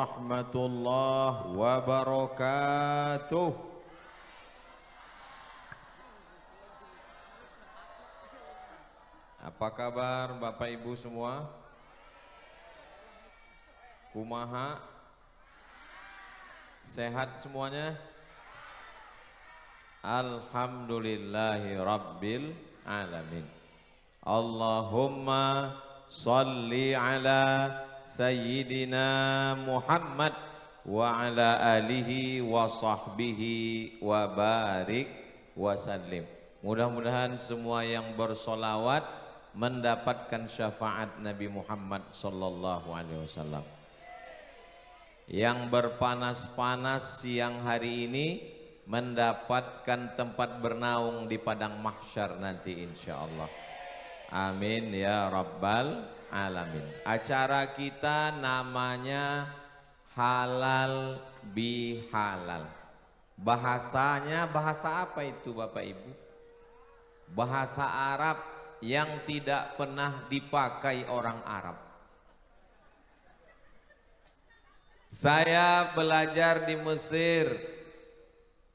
warahmatullahi wabarakatuh. Apa kabar Bapak Ibu semua? Kumaha? Sehat semuanya? Alhamdulillahi rabbil alamin. Allahumma salli ala Sayyidina Muhammad wa ala alihi wa sahbihi wa barik wa sallim. Mudah-mudahan semua yang bersolawat mendapatkan syafaat Nabi Muhammad sallallahu alaihi wasallam. Yang berpanas-panas siang hari ini mendapatkan tempat bernaung di padang mahsyar nanti insyaallah. Amin ya rabbal alamin. Acara kita namanya halal bihalal. Bahasanya bahasa apa itu Bapak Ibu? Bahasa Arab yang tidak pernah dipakai orang Arab. Saya belajar di Mesir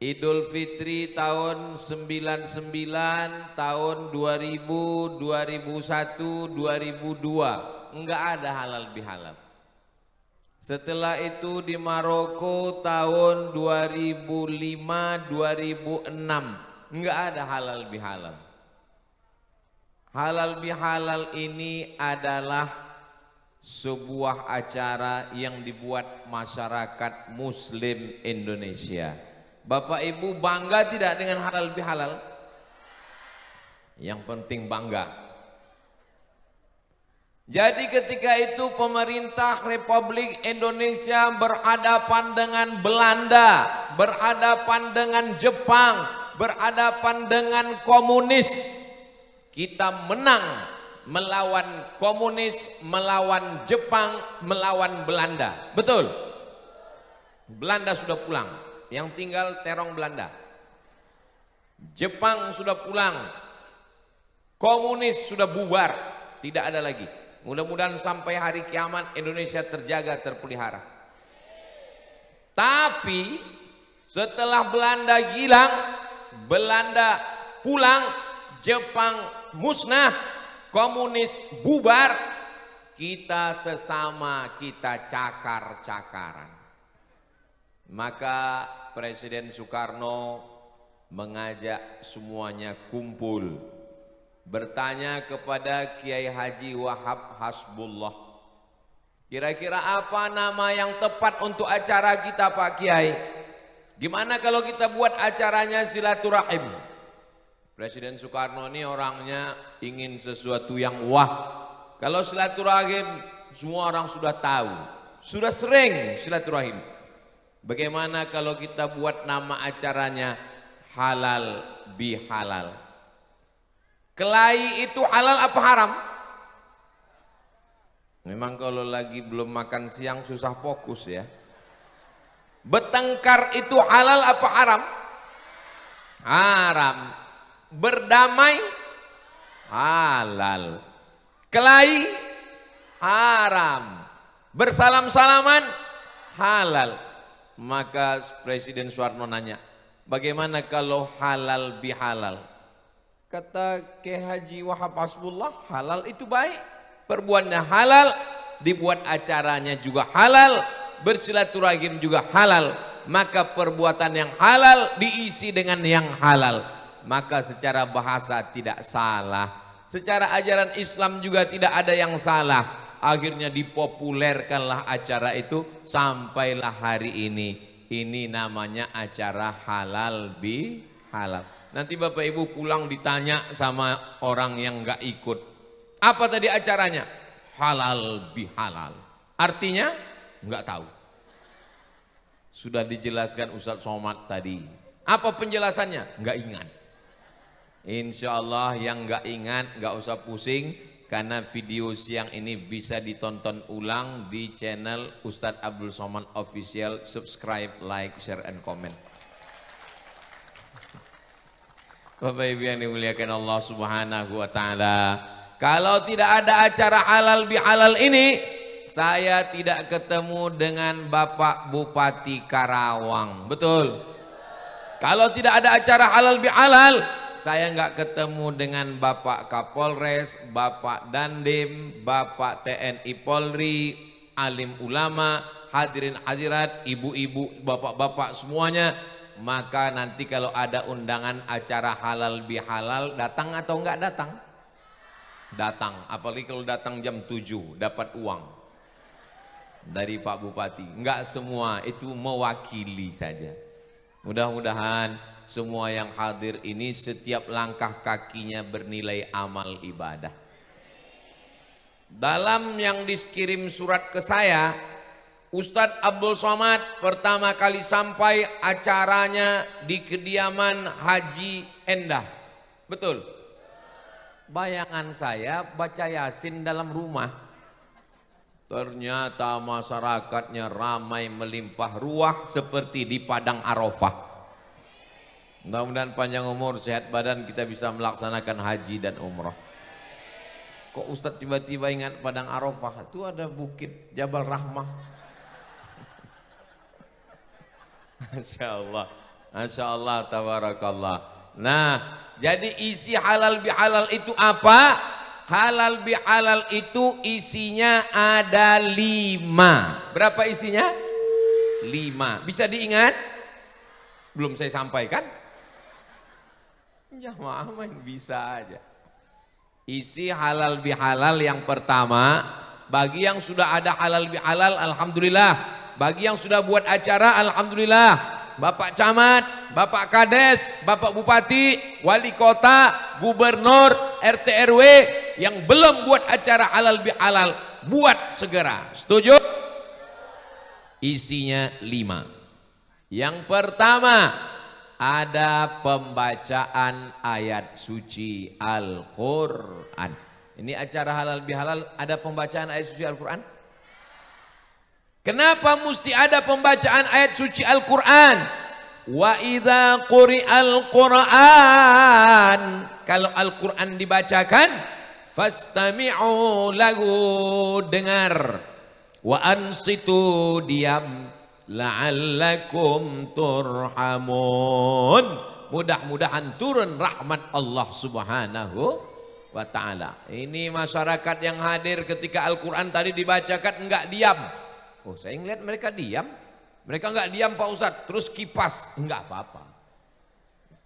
Idul Fitri tahun 99, tahun 2000, 2001, 2002 enggak ada halal bihalal. Setelah itu di Maroko tahun 2005, 2006 enggak ada halal bihalal. Halal bihalal ini adalah sebuah acara yang dibuat masyarakat Muslim Indonesia. Bapak Ibu bangga tidak dengan halal bihalal? Yang penting bangga. Jadi ketika itu pemerintah Republik Indonesia berhadapan dengan Belanda, berhadapan dengan Jepang, berhadapan dengan komunis. Kita menang melawan komunis, melawan Jepang, melawan Belanda. Betul? Belanda sudah pulang. Yang tinggal terong Belanda. Jepang sudah pulang. Komunis sudah bubar, tidak ada lagi. Mudah-mudahan sampai hari kiamat Indonesia terjaga, terpelihara. Tapi setelah Belanda hilang, Belanda pulang, Jepang musnah, komunis bubar, kita sesama kita cakar-cakaran. Maka Presiden Soekarno mengajak semuanya kumpul, bertanya kepada Kiai Haji Wahab Hasbullah, kira-kira apa nama yang tepat untuk acara kita Pak Kiai? Gimana kalau kita buat acaranya silaturahim? Presiden Soekarno ini orangnya ingin sesuatu yang wah. Kalau silaturahim semua orang sudah tahu, sudah sering silaturahim. Bagaimana kalau kita buat nama acaranya halal bihalal? Kelahi itu halal apa haram? Memang kalau lagi belum makan siang susah fokus ya. Bertengkar itu halal apa haram? Haram. Berdamai halal. Kelahi haram. Bersalam-salaman halal. Maka Presiden Soekarno nanya, bagaimana kalau halal bihalal? Kata Kiai Haji Wahab Hasbullah, halal itu baik, perbuatannya halal, dibuat acaranya juga halal, bersilaturahim juga halal. Maka perbuatan yang halal diisi dengan yang halal. Maka secara bahasa tidak salah, secara ajaran Islam juga tidak ada yang salah. Akhirnya dipopulerkanlah acara itu sampailah hari ini. Ini namanya acara halal bihalal. Nanti Bapak Ibu pulang ditanya sama orang yang nggak ikut, apa tadi acaranya? Halal bihalal. Artinya nggak tahu. Sudah dijelaskan Ustadz Somad tadi. Apa penjelasannya? Nggak ingat. Insya Allah yang nggak ingat nggak usah pusing. Karena video siang ini bisa ditonton ulang di channel Ustadz Abdul Somad Official. Subscribe, like, share, and comment. Bapak Ibu yang dimuliakan Allah Subhanahu wa Ta'ala, kalau tidak ada acara halal bihalal ini, saya tidak ketemu dengan Bapak Bupati Karawang. Betul? Kalau tidak ada acara halal bihalal, saya nggak ketemu dengan Bapak Kapolres, Bapak Dandim, Bapak TNI Polri, alim ulama, hadirin hadirat, ibu-ibu, bapak-bapak semuanya. Maka nanti kalau ada undangan acara halal bihalal, datang atau enggak datang? Datang, apalagi kalau datang jam 7 dapat uang dari Pak Bupati. Enggak semua, itu mewakili saja. Mudah-mudahan semua yang hadir ini setiap langkah kakinya bernilai amal ibadah. Dalam yang dikirim surat ke saya, Ustadz Abdul Somad pertama kali sampai acaranya di kediaman Haji Endah. Betul? Bayangan saya baca Yasin dalam rumah. Ternyata masyarakatnya ramai melimpah ruah seperti di Padang Arafah. Mudah-mudahan panjang umur, sehat badan, kita bisa melaksanakan haji dan umrah. Kok Ustadz tiba-tiba ingat Padang Arafah? Itu ada bukit Jabal Rahmah. Masya Allah, Masya Allah, tabarakallah. Nah, jadi isi halal bihalal itu apa? Halal bihalal itu isinya ada 5. Berapa isinya? 5. Bisa diingat? Belum saya sampaikan? Jamaah main bisa aja. Isi halal bihalal yang pertama, bagi yang sudah ada halal bihalal, alhamdulillah. Bagi yang sudah buat acara, alhamdulillah. Bapak Camat, Bapak Kades, Bapak Bupati, Wali Kota, Gubernur, RT RW yang belum buat acara halal bihalal, buat segera. Setuju? Isinya 5. Yang pertama, ada pembacaan ayat suci Al-Quran. Ini acara halal bihalal, ada pembacaan ayat suci Al-Quran? Kenapa mesti ada pembacaan ayat suci Al-Quran? Wa idza quri'al Quran, kalau Al-Quran dibacakan, fastami'u lahu, dengar, wa ansitu, diam, la'allakum turhamun, mudah-mudahan turun rahmat Allah subhanahu wa ta'ala. Ini masyarakat yang hadir ketika Al-Quran tadi dibacakan enggak diam. Oh, saya ngeliat mereka diam. Mereka enggak diam Pak Ustadz, terus kipas, enggak apa-apa.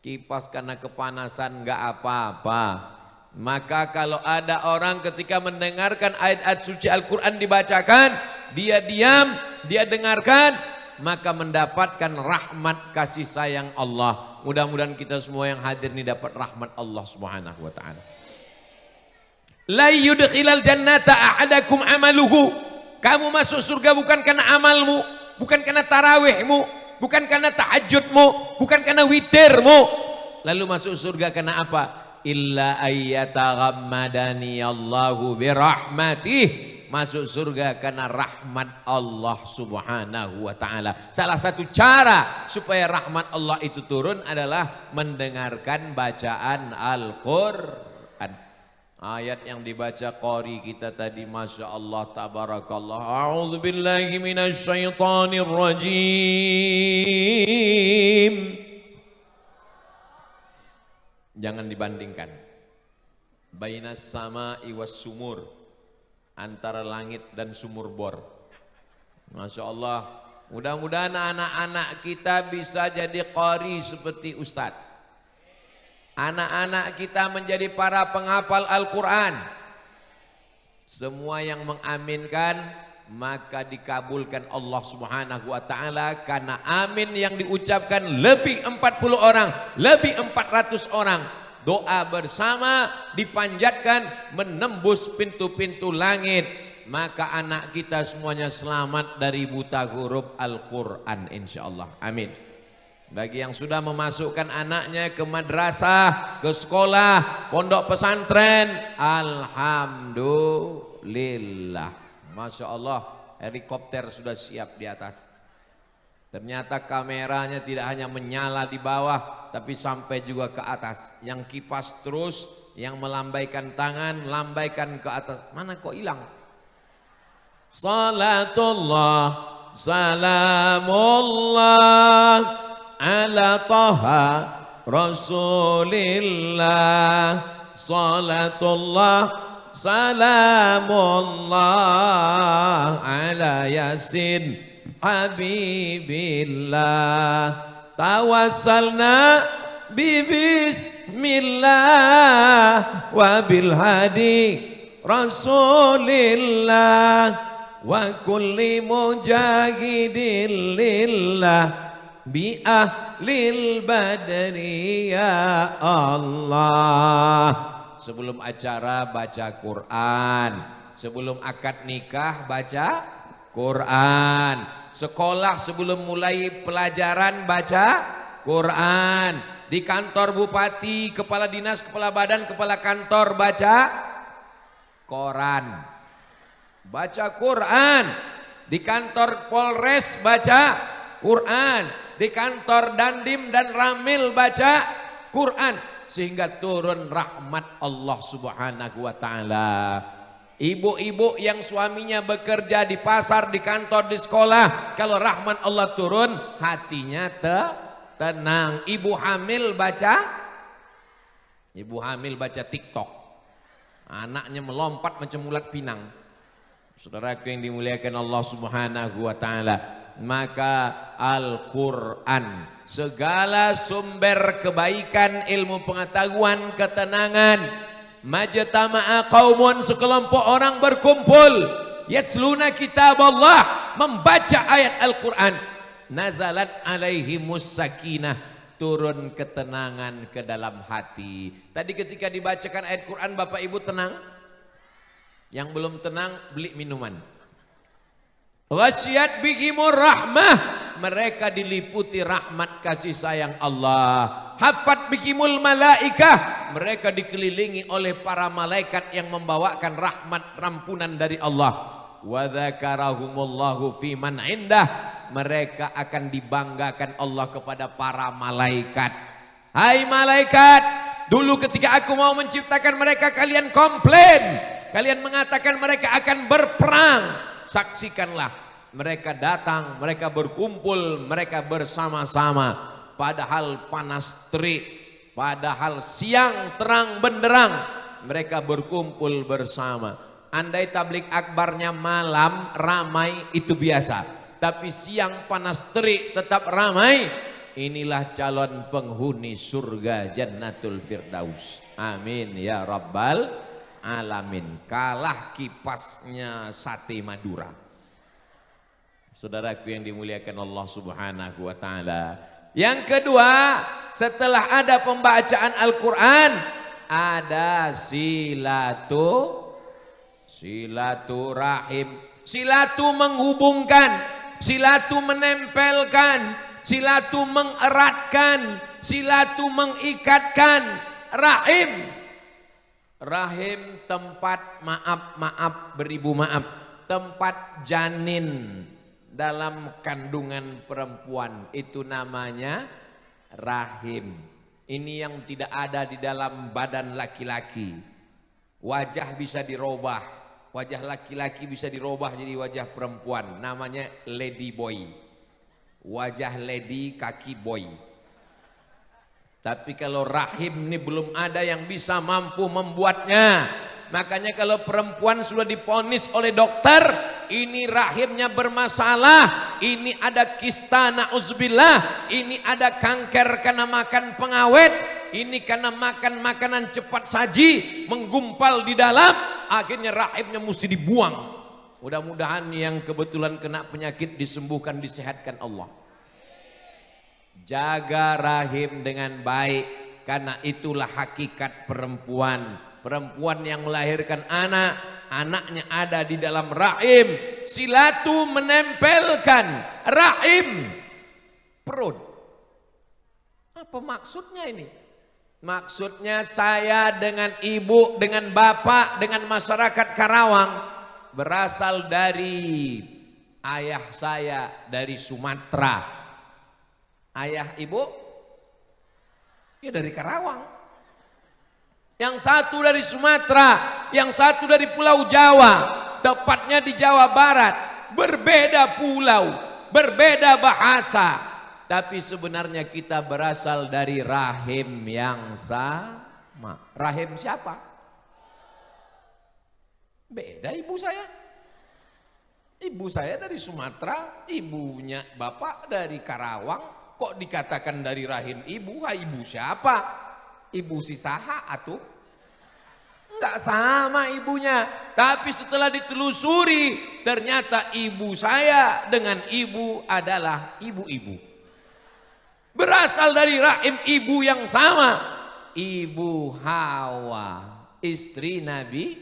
Kipas karena kepanasan enggak apa-apa. Maka kalau ada orang ketika mendengarkan ayat-ayat suci Al-Quran dibacakan, dia diam, dia dengarkan, maka mendapatkan rahmat kasih sayang Allah. Mudah-mudahan kita semua yang hadir ini dapat rahmat Allah Subhanahu wa taala. La yudkhilal jannata ahadakum amaluhu. Kamu masuk surga bukan karena amalmu, bukan karena tarawihmu, bukan karena tahajudmu, bukan karena witirmu. Lalu masuk surga karena apa? Illa ayyataghammadani Allahu birahmatih. Masuk surga karena rahmat Allah subhanahu wa ta'ala. Salah satu cara supaya rahmat Allah itu turun adalah mendengarkan bacaan Al-Quran. Ayat yang dibaca qari kita tadi, Masya Allah, tabarakallah. A'udzu billahi minasyaitonir rajim. Jangan dibandingkan. Bainas sama'i was sumur, antara langit dan sumur bor. Masya Allah. Mudah-mudahan anak-anak kita bisa jadi qari seperti Ustadz. Anak-anak kita menjadi para penghafal Al-Quran. Semua yang mengaminkan maka dikabulkan Allah subhanahu wa ta'ala. Karena amin yang diucapkan lebih 40 orang, lebih 400 orang. Doa bersama dipanjatkan menembus pintu-pintu langit. Maka anak kita semuanya selamat dari buta huruf Al-Quran insyaAllah. Amin. Bagi yang sudah memasukkan anaknya ke madrasah, ke sekolah, pondok pesantren, alhamdulillah. Masya Allah, helikopter sudah siap di atas. Ternyata kameranya tidak hanya menyala di bawah, tapi sampai juga ke atas. Yang kipas terus, yang melambaikan tangan, lambaikan ke atas. Mana kok hilang? salatullah salamullah ala taha rasulillah, salatullah salamullah ala yasin habibillah, tawassalna bismillah wa bil hadi rasulillah wa kulli mujahidin lillah bi ahlil badri ya Allah. Sebelum acara baca Quran, sebelum akad nikah baca Quran, sekolah sebelum mulai pelajaran baca Quran, di kantor bupati, kepala dinas, kepala badan, kepala kantor baca koran, baca Quran, di kantor Polres baca Quran, di kantor Dandim dan Ramil baca Quran, sehingga turun rahmat Allah Subhanahu wa taala. Ibu-ibu yang suaminya bekerja di pasar, di kantor, di sekolah, kalau rahmat Allah turun, hatinya tenang. Ibu hamil baca TikTok, anaknya melompat macam ulat pinang. Saudaraku yang dimuliakan Allah Subhanahu wa taala, maka Al-Quran, segala sumber kebaikan, ilmu pengetahuan, ketenangan, majtama'a qaumun, sekelompok orang berkumpul, yatsluna kitab Allah, membaca ayat Al-Quran, nazalat alaihimus sakinah, turun ketenangan ke dalam hati. Tadi ketika dibacakan ayat Quran, Bapak Ibu tenang? Yang belum tenang beli minuman. Ghasyiyat bihimur rahmah, mereka diliputi rahmat kasih sayang Allah. Hafat bihimul malaikah, mereka dikelilingi oleh para malaikat yang membawakan rahmat rampunan dari Allah. Wa dzakarahumullahu fi man indah, mereka akan dibanggakan Allah kepada para malaikat. Hai malaikat, dulu ketika aku mau menciptakan mereka kalian komplain, kalian mengatakan mereka akan berperang. Saksikanlah, mereka datang, mereka berkumpul, mereka bersama-sama, padahal panas terik, padahal siang terang benderang, mereka berkumpul bersama. Andai tablik akbarnya malam ramai itu biasa, tapi siang panas terik tetap ramai. Inilah calon penghuni surga Jannatul Firdaus. Amin ya rabbal alamin. Kalah kipasnya sate Madura. Saudaraku yang dimuliakan Allah Subhanahu wa taala. Yang kedua, setelah ada pembacaan Al-Quran, ada silaturahim. Silatu menghubungkan, silatu menempelkan, silatu mengeratkan, silatu mengikatkan. Rahim tempat maaf beribu maaf, tempat janin dalam kandungan perempuan, itu namanya rahim. Ini yang tidak ada di dalam badan laki-laki. Wajah bisa dirubah, wajah laki-laki bisa dirubah jadi wajah perempuan, namanya lady boy. Wajah lady, kaki boy. Tapi kalau rahim ini belum ada yang bisa mampu membuatnya. Makanya kalau perempuan sudah diponis oleh dokter, ini rahimnya bermasalah, ini ada kista na'udzubillah, ini ada kanker karena makan pengawet, ini karena makan makanan cepat saji, menggumpal di dalam, akhirnya rahimnya mesti dibuang. Mudah-mudahan yang kebetulan kena penyakit disembuhkan, disehatkan Allah. Jaga rahim dengan baik, karena itulah hakikat perempuan. Perempuan yang melahirkan anak, anaknya ada di dalam rahim. Silatu menempelkan rahim perut. Apa maksudnya ini? Maksudnya saya dengan ibu, dengan bapak, dengan masyarakat Karawang berasal dari ayah saya dari Sumatera. Ayah ibu ya dari Karawang. Yang satu dari Sumatera, yang satu dari Pulau Jawa. tepatnya di Jawa Barat. Berbeda pulau, berbeda bahasa, tapi sebenarnya kita berasal dari rahim yang sama. Rahim siapa? Beda ibu saya. Ibu saya dari Sumatera, ibunya bapak dari Karawang. Kok dikatakan dari rahim ibu? Ha, ibu siapa? Ibu si saha atuh? Enggak sama ibunya. Tapi setelah ditelusuri, ternyata ibu saya dengan ibu adalah ibu-ibu. Berasal dari rahim ibu yang sama. Ibu Hawa, istri Nabi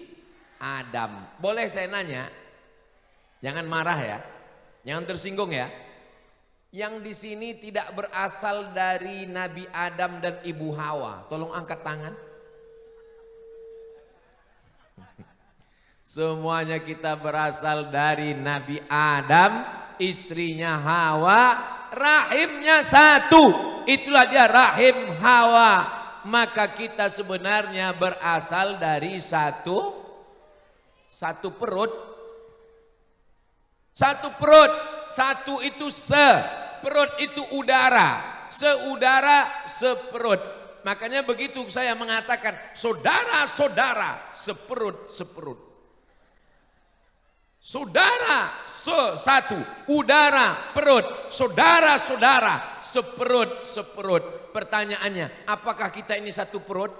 Adam. Boleh saya nanya? Jangan marah ya. Jangan tersinggung ya. Yang di sini tidak berasal dari Nabi Adam dan Ibu Hawa. Tolong angkat tangan. Semuanya kita berasal dari Nabi Adam, istrinya Hawa, rahimnya satu. Itulah dia rahim Hawa. Maka kita sebenarnya berasal dari satu perut. Satu perut. Satu itu perut itu udara. Seudara, seperut. Makanya begitu saya mengatakan saudara-saudara, seperut. Saudara satu, udara, perut, saudara-saudara, seperut. Pertanyaannya, apakah kita ini satu perut?